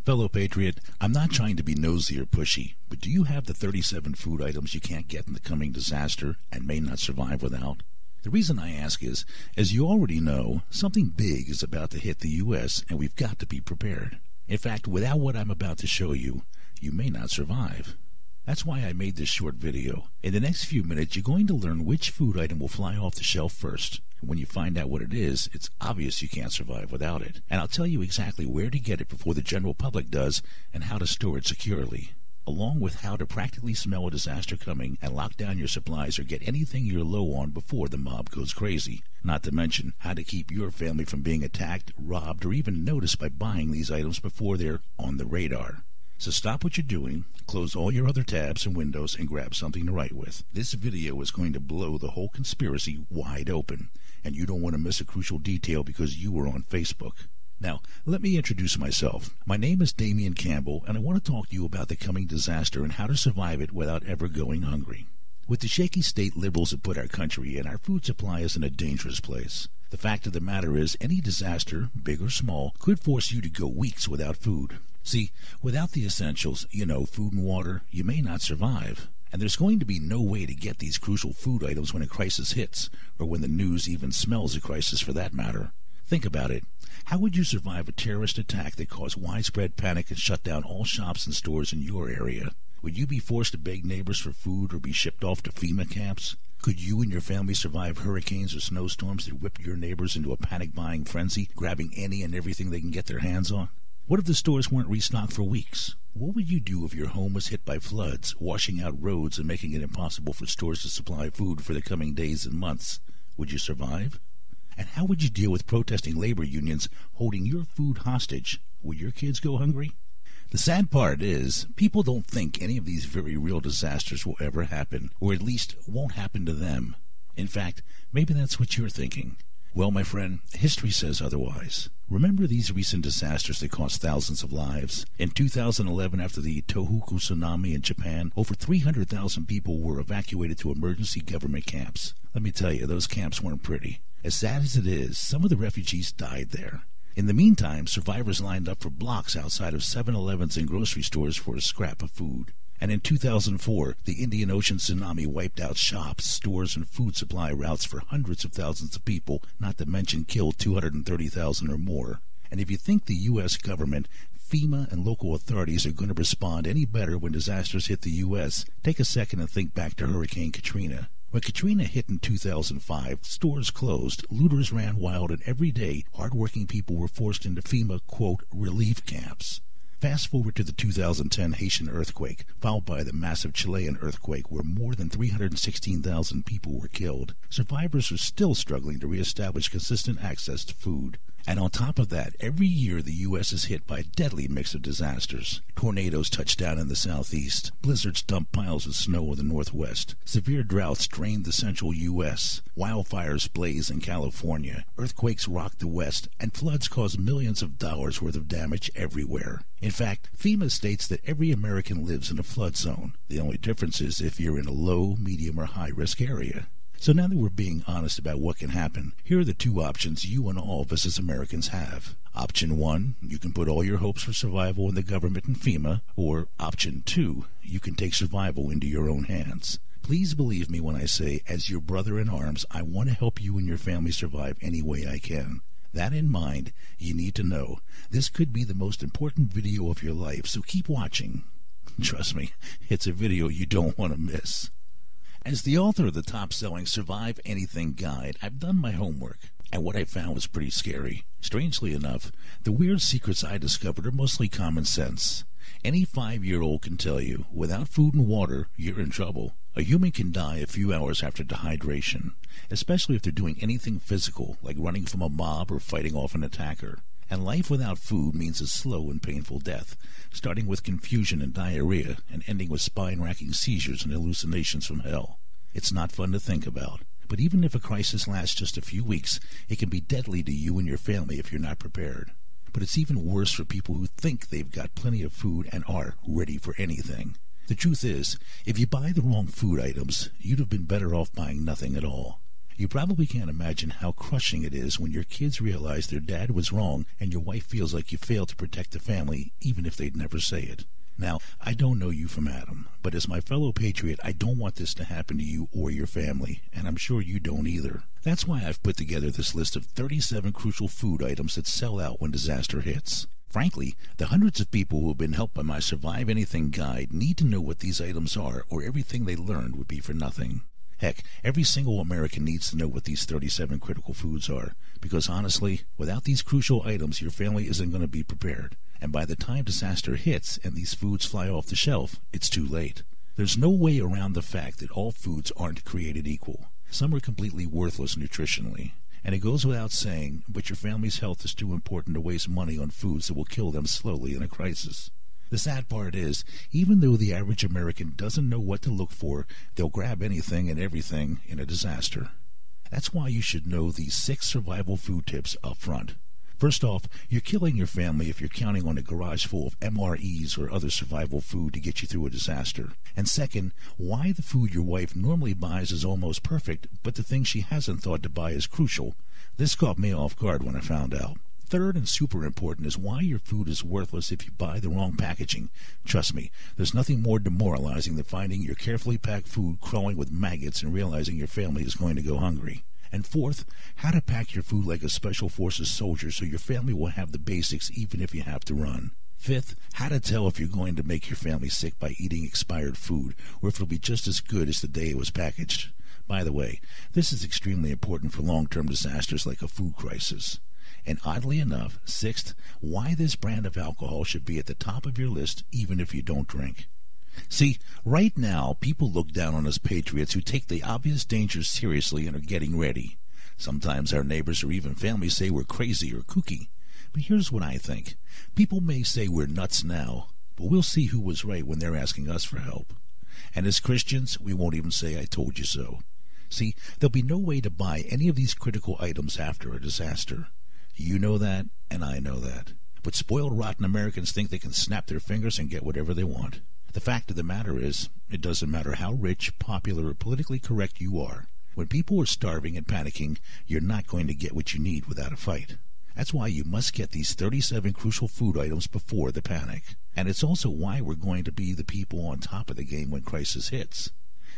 Fellow patriot, I'm not trying to be nosy or pushy, but do you have the 37 food items you can't get in the coming disaster and may not survive without? The reason I ask is, as you already know, something big is about to hit the U.S. and we've got to be prepared. In fact, without what I'm about to show you, you may not survive. That's why I made this short video. In the next few minutes, you're going to learn which food item will fly off the shelf first. When you find out what it is, it's obvious you can't survive without it. And I'll tell you exactly where to get it before the general public does and how to store it securely, along with how to practically smell a disaster coming and lock down your supplies or get anything you're low on before the mob goes crazy. Not to mention how to keep your family from being attacked, robbed, or even noticed by buying these items before they're on the radar. So stop what you're doing, close all your other tabs and windows, and grab something to write with. This video is going to blow the whole conspiracy wide open, and you don't want to miss a crucial detail because you were on Facebook. Now, let me introduce myself. My name is Damian Campbell, and I want to talk to you about the coming disaster and how to survive it without ever going hungry. With the shaky state liberals have put our country in, our food supply is in a dangerous place. The fact of the matter is, any disaster, big or small, could force you to go weeks without food. See, without the essentials, food and water, you may not survive. And there's going to be no way to get these crucial food items when a crisis hits, or when the news even smells a crisis for that matter. Think about it. How would you survive a terrorist attack that caused widespread panic and shut down all shops and stores in your area? Would you be forced to beg neighbors for food or be shipped off to FEMA camps? Could you and your family survive hurricanes or snowstorms that whip your neighbors into a panic-buying frenzy, grabbing any and everything they can get their hands on? What if the stores weren't restocked for weeks? What would you do if your home was hit by floods, washing out roads and making it impossible for stores to supply food for the coming days and months? Would you survive? And how would you deal with protesting labor unions holding your food hostage? Would your kids go hungry? The sad part is, people don't think any of these very real disasters will ever happen, or at least won't happen to them. In fact, maybe that's what you're thinking. Well, my friend, history says otherwise. Remember these recent disasters that cost thousands of lives? In 2011, after the Tohoku tsunami in Japan, over 300,000 people were evacuated to emergency government camps. Let me tell you, those camps weren't pretty. As sad as it is, some of the refugees died there. In the meantime, survivors lined up for blocks outside of 7-Elevens and grocery stores for a scrap of food. And in 2004, the Indian Ocean tsunami wiped out shops, stores, and food supply routes for hundreds of thousands of people, not to mention killed 230,000 or more. And if you think the U.S. government, FEMA, and local authorities are going to respond any better when disasters hit the U.S., take a second and think back to Hurricane Katrina. When Katrina hit in 2005, stores closed, looters ran wild, and every day, hardworking people were forced into FEMA, quote, relief camps. Fast forward to the 2010 Haitian earthquake, followed by the massive Chilean earthquake where more than 316,000 people were killed. Survivors are still struggling to reestablish consistent access to food. And on top of that, every year the U.S. is hit by a deadly mix of disasters. Tornadoes touch down in the southeast. Blizzards dump piles of snow in the northwest. Severe droughts drain the central U.S. Wildfires blaze in California. Earthquakes rock the west. And floods cause millions of dollars worth of damage everywhere. In fact, FEMA states that every American lives in a flood zone. The only difference is if you're in a low, medium, or high-risk area. So now that we're being honest about what can happen, here are the two options you and all of us as Americans have. Option 1, you can put all your hopes for survival in the government and FEMA. Or Option 2, you can take survival into your own hands. Please believe me when I say, as your brother in arms, I want to help you and your family survive any way I can. That in mind, you need to know, this could be the most important video of your life, so keep watching. Trust me, it's a video you don't want to miss. As the author of the top-selling Survive Anything guide, I've done my homework, and what I found was pretty scary. Strangely enough, the weird secrets I discovered are mostly common sense. Any 5-year-old can tell you, without food and water, you're in trouble. A human can die a few hours after dehydration, especially if they're doing anything physical, like running from a mob or fighting off an attacker. And life without food means a slow and painful death, starting with confusion and diarrhea, and ending with spine-racking seizures and hallucinations from hell. It's not fun to think about, but even if a crisis lasts just a few weeks, it can be deadly to you and your family if you're not prepared. But it's even worse for people who think they've got plenty of food and are ready for anything. The truth is, if you buy the wrong food items, you'd have been better off buying nothing at all. You probably can't imagine how crushing it is when your kids realize their dad was wrong and your wife feels like you failed to protect the family, even if they'd never say it. Now, I don't know you from Adam, but as my fellow patriot, I don't want this to happen to you or your family, and I'm sure you don't either. That's why I've put together this list of 37 crucial food items that sell out when disaster hits. Frankly, the hundreds of people who have been helped by my Survive Anything guide need to know what these items are, or everything they learned would be for nothing. Heck, every single American needs to know what these 37 critical foods are, because honestly, without these crucial items, your family isn't going to be prepared. And by the time disaster hits and these foods fly off the shelf, it's too late. There's no way around the fact that all foods aren't created equal. Some are completely worthless nutritionally. And it goes without saying, but your family's health is too important to waste money on foods that will kill them slowly in a crisis. The sad part is, even though the average American doesn't know what to look for, they'll grab anything and everything in a disaster. That's why you should know these 6 survival food tips up front. First off, you're killing your family if you're counting on a garage full of MREs or other survival food to get you through a disaster. And second, why the food your wife normally buys is almost perfect, but the thing she hasn't thought to buy is crucial. This caught me off guard when I found out. Third, and super important, is why your food is worthless if you buy the wrong packaging. Trust me, there's nothing more demoralizing than finding your carefully packed food crawling with maggots and realizing your family is going to go hungry. And fourth, how to pack your food like a Special Forces soldier so your family will have the basics even if you have to run. Fifth, how to tell if you're going to make your family sick by eating expired food, or if it'll be just as good as the day it was packaged. By the way, this is extremely important for long-term disasters like a food crisis. And oddly enough, sixth, why this brand of alcohol should be at the top of your list even if you don't drink. See, right now, people look down on us patriots who take the obvious dangers seriously and are getting ready. Sometimes our neighbors or even family say we're crazy or kooky. But here's what I think. People may say we're nuts now, but we'll see who was right when they're asking us for help. And as Christians, we won't even say I told you so. See, there'll be no way to buy any of these critical items after a disaster. You know that, and I know that. But spoiled, rotten Americans think they can snap their fingers and get whatever they want. The fact of the matter is, it doesn't matter how rich, popular, or politically correct you are. When people are starving and panicking, you're not going to get what you need without a fight. That's why you must get these 37 crucial food items before the panic. And it's also why we're going to be the people on top of the game when crisis hits.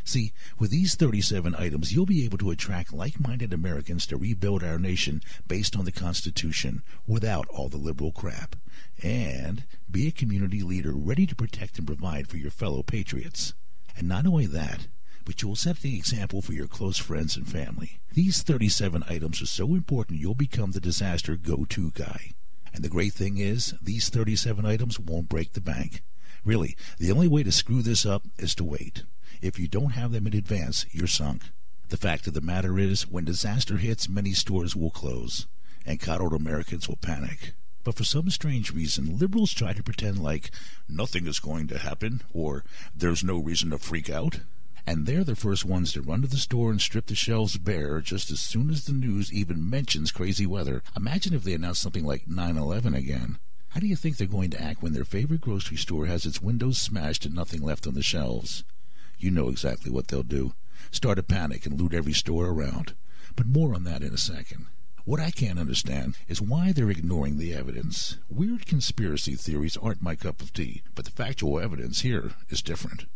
See, with these 37 items, you'll be able to attract like-minded Americans to rebuild our nation based on the Constitution without all the liberal crap. And be a community leader ready to protect and provide for your fellow patriots. And not only that, but you'll set the example for your close friends and family. These 37 items are so important you'll become the disaster go-to guy. And the great thing is, these 37 items won't break the bank. Really, the only way to screw this up is to wait. If you don't have them in advance, you're sunk. The fact of the matter is, when disaster hits, many stores will close, and coddled Americans will panic. But for some strange reason, liberals try to pretend like nothing is going to happen, or there's no reason to freak out. And they're the first ones to run to the store and strip the shelves bare just as soon as the news even mentions crazy weather. Imagine if they announced something like 9/11 again. How do you think they're going to act when their favorite grocery store has its windows smashed and nothing left on the shelves? You know exactly what they'll do. Start a panic and loot every store around. But more on that in a second. What I can't understand is why they're ignoring the evidence. Weird conspiracy theories aren't my cup of tea, but the factual evidence here is different.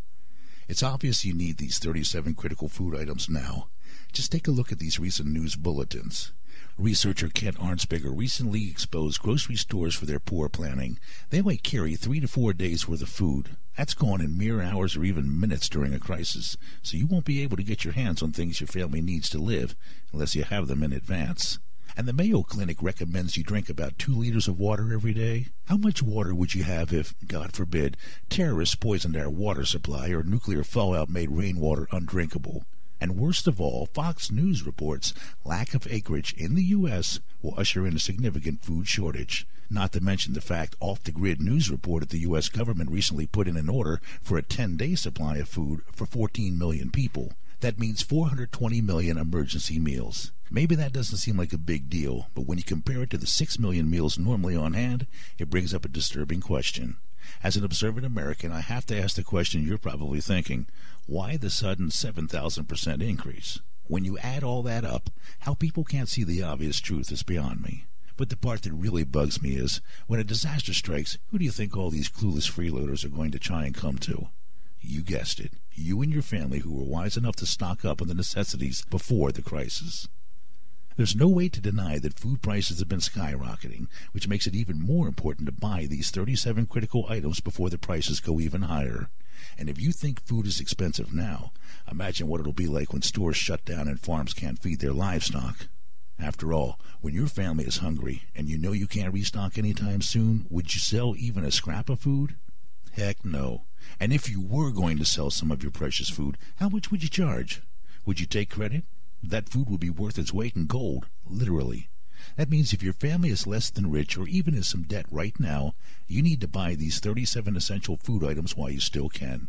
It's obvious you need these 37 critical food items now. Just take a look at these recent news bulletins. Researcher Kent Arnsberger recently exposed grocery stores for their poor planning. They might carry 3 to 4 days worth of food. That's gone in mere hours or even minutes during a crisis, so you won't be able to get your hands on things your family needs to live unless you have them in advance. And the Mayo Clinic recommends you drink about 2 liters of water every day. How much water would you have if, God forbid, terrorists poisoned our water supply or nuclear fallout made rainwater undrinkable? And worst of all, Fox News reports lack of acreage in the U.S. will usher in a significant food shortage. Not to mention the fact Off-the-Grid News reported the U.S. government recently put in an order for a 10-day supply of food for 14 million people. That means 420 million emergency meals. Maybe that doesn't seem like a big deal, but when you compare it to the 6 million meals normally on hand, it brings up a disturbing question. As an observant American, I have to ask the question you're probably thinking. Why the sudden 7,000% increase? When you add all that up, how people can't see the obvious truth is beyond me. But the part that really bugs me is, when a disaster strikes, who do you think all these clueless freeloaders are going to try and come to? You guessed it, you and your family who were wise enough to stock up on the necessities before the crisis. There's no way to deny that food prices have been skyrocketing, which makes it even more important to buy these 37 critical items before the prices go even higher. And if you think food is expensive now, imagine what it'll be like when stores shut down and farms can't feed their livestock. After all, when your family is hungry and you know you can't restock anytime soon, would you sell even a scrap of food? Heck no. And if you were going to sell some of your precious food, how much would you charge? Would you take credit? That food would be worth its weight in gold, literally. That means if your family is less than rich or even in some debt right now, you need to buy these 37 essential food items while you still can.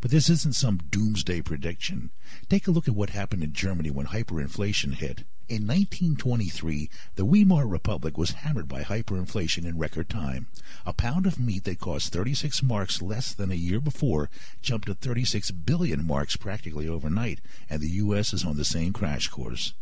But this isn't some doomsday prediction. Take a look at what happened in Germany when hyperinflation hit. In 1923, the Weimar Republic was hammered by hyperinflation in record time. A pound of meat that cost 36 marks less than a year before jumped to 36 billion marks practically overnight, and the U.S. is on the same crash course.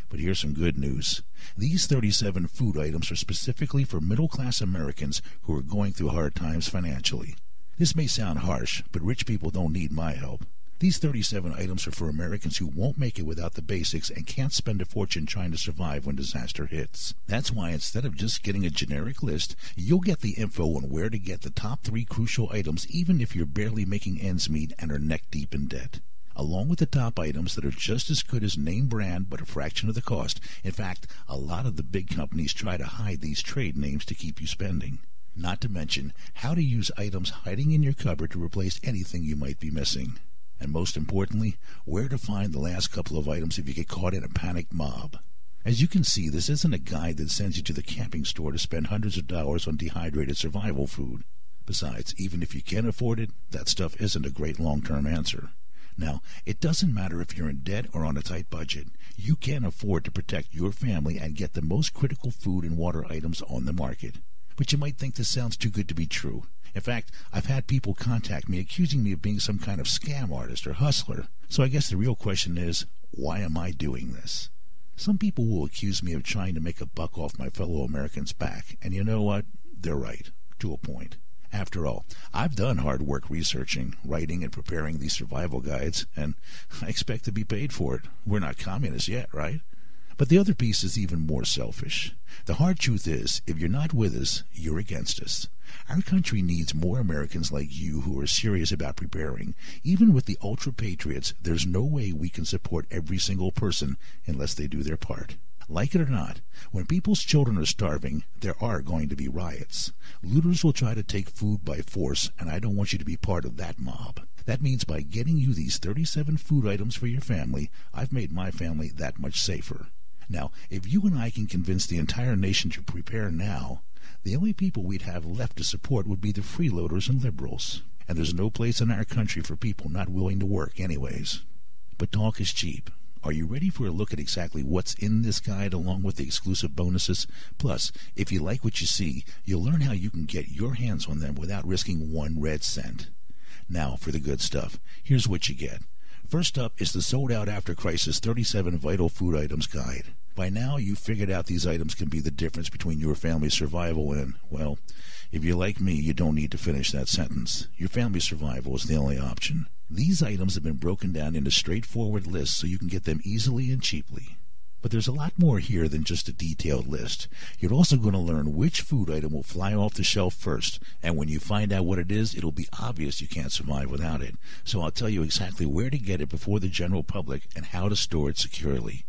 But here's some good news. These 37 food items are specifically for middle-class Americans who are going through hard times financially. This may sound harsh, but rich people don't need my help. These 37 items are for Americans who won't make it without the basics and can't spend a fortune trying to survive when disaster hits. That's why instead of just getting a generic list, you'll get the info on where to get the top 3 crucial items even if you're barely making ends meet and are neck deep in debt. Along with the top items that are just as good as name brand but a fraction of the cost. In fact, a lot of the big companies try to hide these trade names to keep you spending. Not to mention how to use items hiding in your cupboard to replace anything you might be missing. And most importantly, where to find the last couple of items if you get caught in a panicked mob. As you can see, this isn't a guide that sends you to the camping store to spend hundreds of dollars on dehydrated survival food. Besides, even if you can afford it, that stuff isn't a great long-term answer. Now, it doesn't matter if you're in debt or on a tight budget. You can afford to protect your family and get the most critical food and water items on the market. But you might think this sounds too good to be true. In fact, I've had people contact me accusing me of being some kind of scam artist or hustler. So I guess the real question is, why am I doing this? Some people will accuse me of trying to make a buck off my fellow Americans' back. And you know what? They're right, to a point. After all, I've done hard work researching, writing, and preparing these survival guides, and I expect to be paid for it. We're not communists yet, right? But the other piece is even more selfish. The hard truth is, if you're not with us, you're against us. Our country needs more Americans like you who are serious about preparing. Even with the ultra-patriots, there's no way we can support every single person unless they do their part. Like it or not, when people's children are starving, there are going to be riots. Looters will try to take food by force, and I don't want you to be part of that mob. That means by getting you these 37 food items for your family, I've made my family that much safer. Now, if you and I can convince the entire nation to prepare now, the only people we'd have left to support would be the freeloaders and liberals. And there's no place in our country for people not willing to work anyways. But talk is cheap. Are you ready for a look at exactly what's in this guide along with the exclusive bonuses? Plus, if you like what you see, you'll learn how you can get your hands on them without risking 1 red cent. Now for the good stuff. Here's what you get. First up is the Sold Out After Crisis 37 Vital Food Items Guide. By now, you've figured out these items can be the difference between your family's survival and, well, if you're like me, you don't need to finish that sentence. Your family's survival is the only option. These items have been broken down into straightforward lists so you can get them easily and cheaply. But there's a lot more here than just a detailed list. You're also going to learn which food item will fly off the shelf first, and when you find out what it is, it'll be obvious you can't survive without it. So I'll tell you exactly where to get it before the general public and how to store it securely.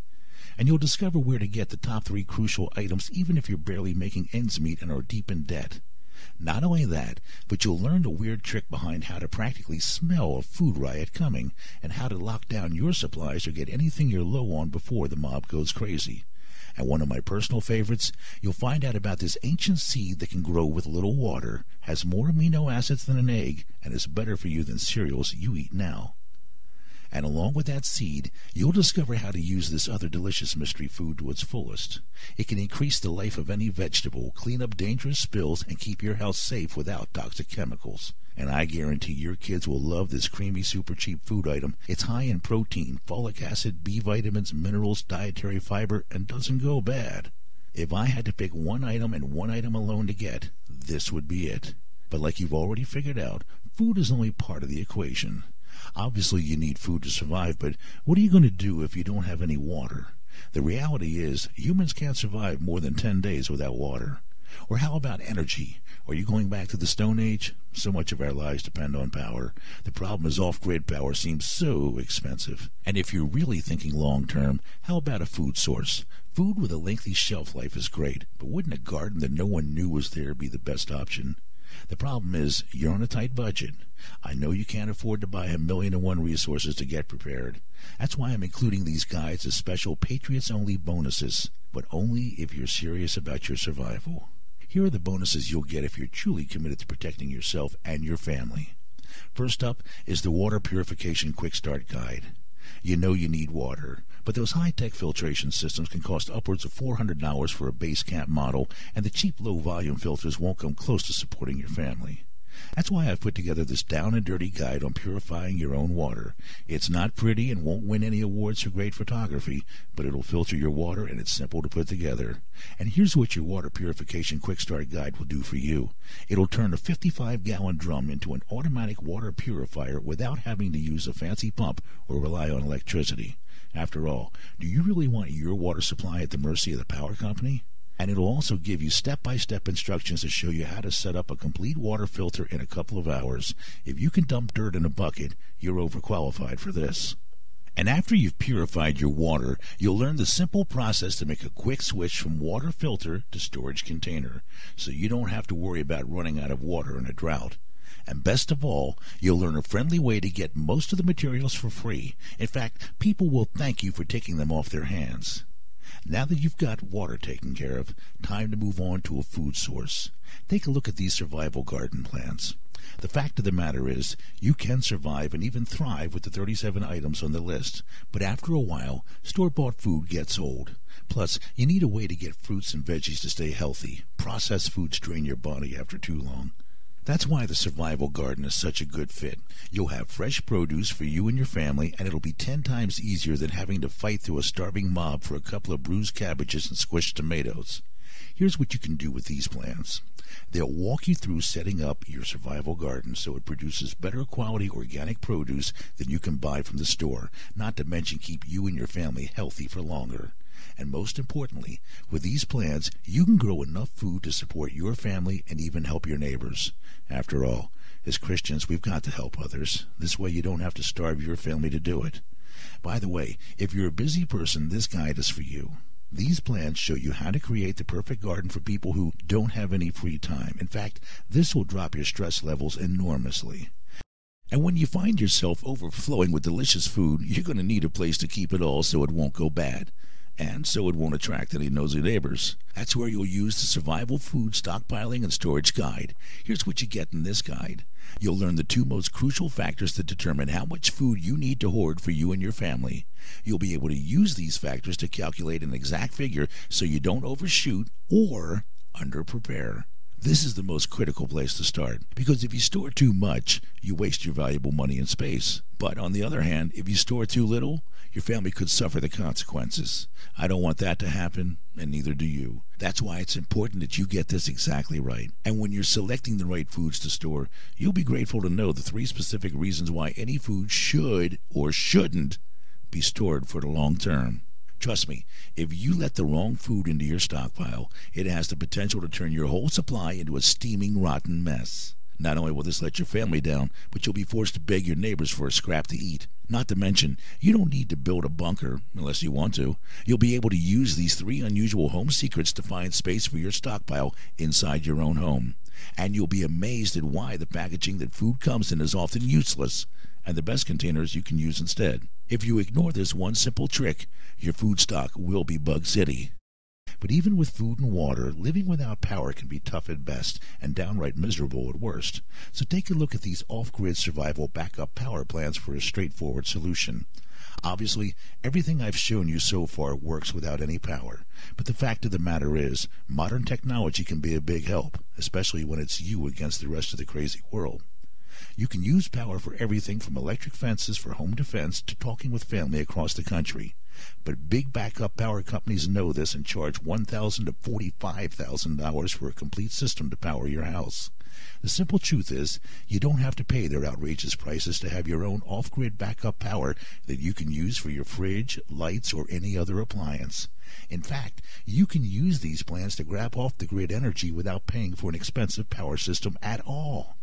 And you'll discover where to get the top 3 crucial items even if you're barely making ends meet and are deep in debt. Not only that, but you'll learn the weird trick behind how to practically smell a food riot coming and how to lock down your supplies or get anything you're low on before the mob goes crazy. And one of my personal favorites, you'll find out about this ancient seed that can grow with little water, has more amino acids than an egg, and is better for you than cereals you eat now. And along with that seed, you'll discover how to use this other delicious mystery food to its fullest. It can increase the life of any vegetable, clean up dangerous spills, and keep your health safe without toxic chemicals. And I guarantee your kids will love this creamy, super cheap food item. It's high in protein, folic acid, B vitamins, minerals, dietary fiber, and doesn't go bad. If I had to pick one item and one item alone to get, this would be it. But like you've already figured out, food is only part of the equation. Obviously you need food to survive, but what are you going to do if you don't have any water? The reality is, humans can't survive more than 10 days without water. Or how about energy? Are you going back to the Stone Age? So much of our lives depend on power. The problem is off-grid power seems so expensive. And if you're really thinking long-term, how about a food source? Food with a lengthy shelf life is great, but wouldn't a garden that no one knew was there be the best option? The problem is, you're on a tight budget. I know you can't afford to buy 1,000,001 resources to get prepared. That's why I'm including these guides as special Patriots-only bonuses, but only if you're serious about your survival. Here are the bonuses you'll get if you're truly committed to protecting yourself and your family. First up is the Water Purification Quick Start Guide. You know you need water, but those high-tech filtration systems can cost upwards of $400 for a base camp model, and the cheap low-volume filters won't come close to supporting your family. That's why I've put together this down-and-dirty guide on purifying your own water. It's not pretty and won't win any awards for great photography, but it'll filter your water, and it's simple to put together. And here's what your Water Purification Quick Start Guide will do for you. It'll turn a 55-gallon drum into an automatic water purifier without having to use a fancy pump or rely on electricity. After all, do you really want your water supply at the mercy of the power company? And it'll also give you step-by-step instructions to show you how to set up a complete water filter in a couple of hours. If you can dump dirt in a bucket, you're overqualified for this. And after you've purified your water, you'll learn the simple process to make a quick switch from water filter to storage container, so you don't have to worry about running out of water in a drought. And best of all, you'll learn a friendly way to get most of the materials for free. In fact, people will thank you for taking them off their hands. Now that you've got water taken care of, time to move on to a food source. Take a look at these survival garden plans. The fact of the matter is, you can survive and even thrive with the 37 items on the list, but after a while, store-bought food gets old. Plus, you need a way to get fruits and veggies to stay healthy. Processed foods drain your body after too long. That's why the survival garden is such a good fit. You'll have fresh produce for you and your family, and it'll be 10 times easier than having to fight through a starving mob for a couple of bruised cabbages and squished tomatoes. Here's what you can do with these plans. They'll walk you through setting up your survival garden so it produces better quality organic produce than you can buy from the store, not to mention keep you and your family healthy for longer. And most importantly, with these plans, you can grow enough food to support your family and even help your neighbors. After all, as Christians, we've got to help others. This way you don't have to starve your family to do it. By the way, if you're a busy person, this guide is for you. These plans show you how to create the perfect garden for people who don't have any free time. In fact, this will drop your stress levels enormously. And when you find yourself overflowing with delicious food, you're going to need a place to keep it all so it won't go bad. And so it won't attract any nosy neighbors. That's where you'll use the Survival Food Stockpiling and Storage Guide. Here's what you get in this guide. You'll learn the 2 most crucial factors that determine how much food you need to hoard for you and your family. You'll be able to use these factors to calculate an exact figure so you don't overshoot or underprepare. This is the most critical place to start, because if you store too much, you waste your valuable money and space. But on the other hand, if you store too little, your family could suffer the consequences. I don't want that to happen, and neither do you. That's why it's important that you get this exactly right. And when you're selecting the right foods to store, you'll be grateful to know the 3 specific reasons why any food should or shouldn't be stored for the long term. Trust me, if you let the wrong food into your stockpile, it has the potential to turn your whole supply into a steaming, rotten mess. Not only will this let your family down, but you'll be forced to beg your neighbors for a scrap to eat. Not to mention, you don't need to build a bunker unless you want to. You'll be able to use these 3 unusual home secrets to find space for your stockpile inside your own home. And you'll be amazed at why the packaging that food comes in is often useless, and the best containers you can use instead. If you ignore this one simple trick, your food stock will be Bug City. But even with food and water, living without power can be tough at best and downright miserable at worst. So take a look at these off-grid survival backup power plants for a straightforward solution. Obviously, everything I've shown you so far works without any power. But the fact of the matter is, modern technology can be a big help, especially when it's you against the rest of the crazy world. You can use power for everything from electric fences for home defense to talking with family across the country. But big backup power companies know this and charge $1,000 to $45,000 for a complete system to power your house. The simple truth is, you don't have to pay their outrageous prices to have your own off-grid backup power that you can use for your fridge, lights, or any other appliance. In fact, you can use these plans to grab off the grid energy without paying for an expensive power system at all.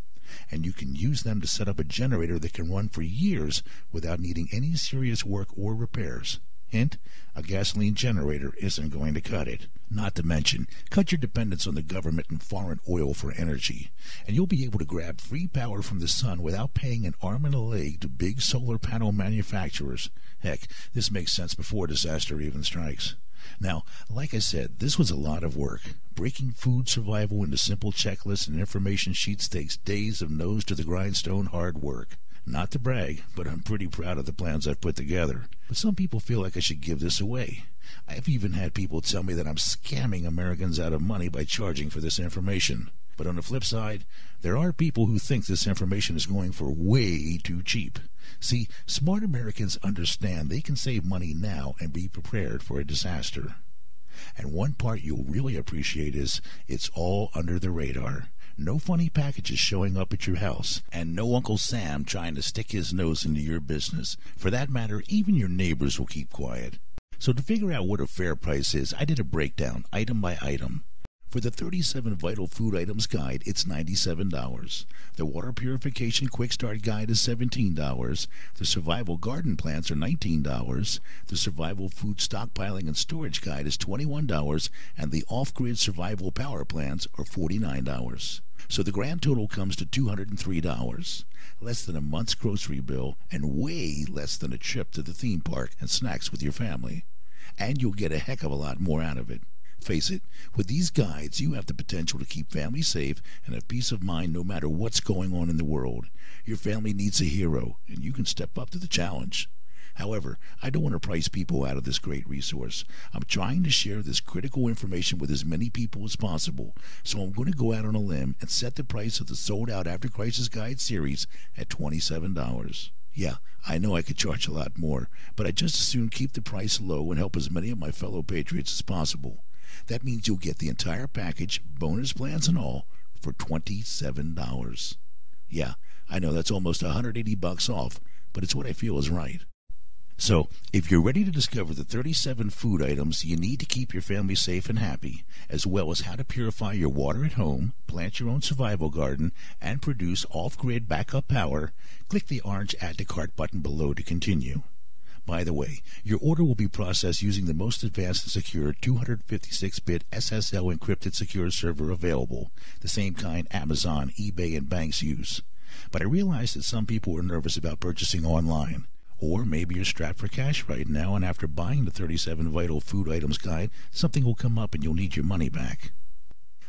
And you can use them to set up a generator that can run for years without needing any serious work or repairs. Hint, a gasoline generator isn't going to cut it. Not to mention, cut your dependence on the government and foreign oil for energy, and you'll be able to grab free power from the sun without paying an arm and a leg to big solar panel manufacturers. Heck, this makes sense before disaster even strikes. Now, like I said, this was a lot of work. Breaking food survival into simple checklists and information sheets takes days of nose-to-the-grindstone hard work. Not to brag, but I'm pretty proud of the plans I've put together. But some people feel like I should give this away. I've even had people tell me that I'm scamming Americans out of money by charging for this information. But on the flip side, there are people who think this information is going for way too cheap. See, smart Americans understand they can save money now and be prepared for a disaster. And one part you'll really appreciate is it's all under the radar. No funny packages showing up at your house, and no Uncle Sam trying to stick his nose into your business. For that matter, even your neighbors will keep quiet. So to figure out what a fair price is, I did a breakdown, item by item. For the 37 Vital Food Items Guide, it's $97. The Water Purification Quick Start Guide is $17. The Survival Garden Plants are $19. The Survival Food Stockpiling and Storage Guide is $21. And the Off-Grid Survival Power Plants are $49. So the grand total comes to $203. Less than a month's grocery bill, and way less than a trip to the theme park and snacks with your family. And you'll get a heck of a lot more out of it. Face it, with these guides, you have the potential to keep family safe and have peace of mind no matter what's going on in the world. Your family needs a hero, and you can step up to the challenge. However, I don't want to price people out of this great resource. I'm trying to share this critical information with as many people as possible, so I'm going to go out on a limb and set the price of the sold-out After Crisis Guide series at $27. Yeah, I know I could charge a lot more, but I'd just as soon keep the price low and help as many of my fellow patriots as possible. That means you'll get the entire package, bonus plans and all, for $27. Yeah, I know that's almost $180 off, but it's what I feel is right. So, if you're ready to discover the 37 food items you need to keep your family safe and happy, as well as how to purify your water at home, plant your own survival garden, and produce off-grid backup power, click the orange Add to Cart button below to continue. By the way, your order will be processed using the most advanced and secure 256-bit SSL encrypted secure server available, the same kind Amazon, eBay, and banks use. But I realize that some people are nervous about purchasing online. Or maybe you're strapped for cash right now, and after buying the 37 Vital Food Items Guide, something will come up and you'll need your money back.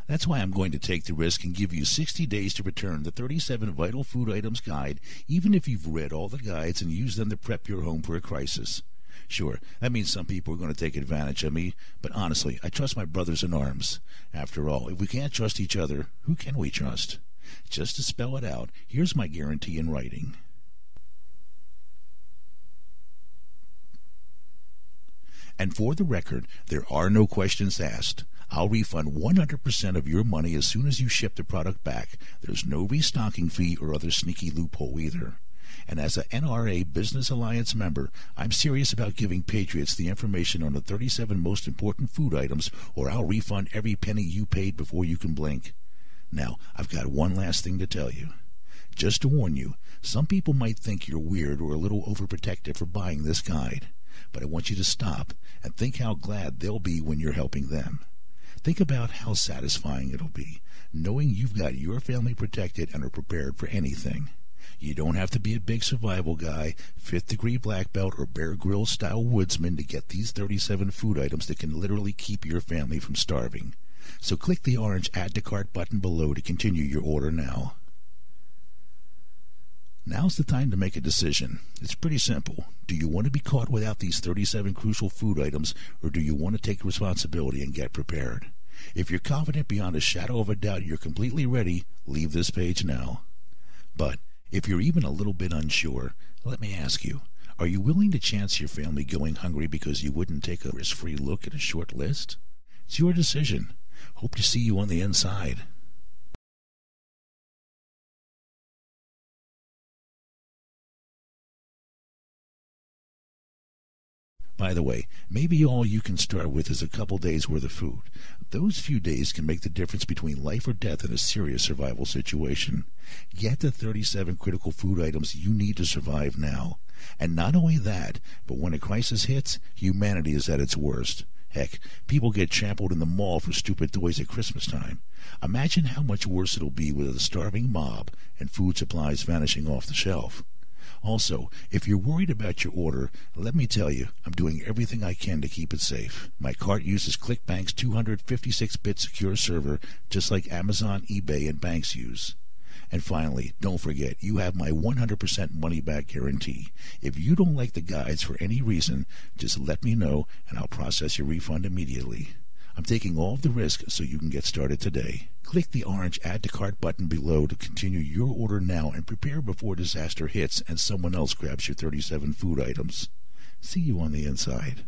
That's why I'm going to take the risk and give you 60 days to return the 37 Vital Food Items Guide, even if you've read all the guides and used them to prep your home for a crisis. Sure, that means some people are going to take advantage of me, but honestly, I trust my brothers in arms. After all, if we can't trust each other, who can we trust? Just to spell it out, here's my guarantee in writing. And for the record, there are no questions asked. I'll refund 100% of your money as soon as you ship the product back. There's no restocking fee or other sneaky loophole either. And as an NRA Business Alliance member, I'm serious about giving patriots the information on the 37 most important food items, or I'll refund every penny you paid before you can blink. Now, I've got one last thing to tell you. Just to warn you, some people might think you're weird or a little overprotective for buying this guide. But I want you to stop and think how glad they'll be when you're helping them. Think about how satisfying it'll be, knowing you've got your family protected and are prepared for anything. You don't have to be a big survival guy, 5th degree black belt, or Bear Grylls style woodsman to get these 37 food items that can literally keep your family from starving. So click the orange Add to Cart button below to continue your order now. Now's the time to make a decision. It's pretty simple. Do you want to be caught without these 37 crucial food items, or do you want to take responsibility and get prepared? If you're confident beyond a shadow of a doubt you're completely ready, leave this page now. But if you're even a little bit unsure, let me ask you, are you willing to chance your family going hungry because you wouldn't take a risk-free look at a short list? It's your decision. Hope to see you on the inside. By the way, maybe all you can start with is a couple days' worth of food. Those few days can make the difference between life or death in a serious survival situation. Get the 37 critical food items you need to survive now. And not only that, but when a crisis hits, humanity is at its worst. Heck, people get trampled in the mall for stupid toys at Christmas time. Imagine how much worse it'll be with a starving mob and food supplies vanishing off the shelf. Also, if you're worried about your order, let me tell you, I'm doing everything I can to keep it safe. My cart uses ClickBank's 256-bit secure server, just like Amazon, eBay, and banks use. And finally, don't forget, you have my 100% money-back guarantee. If you don't like the guides for any reason, just let me know, and I'll process your refund immediately. I'm taking all of the risk so you can get started today. Click the orange Add to Cart button below to continue your order now and prepare before disaster hits and someone else grabs your 37 food items. See you on the inside.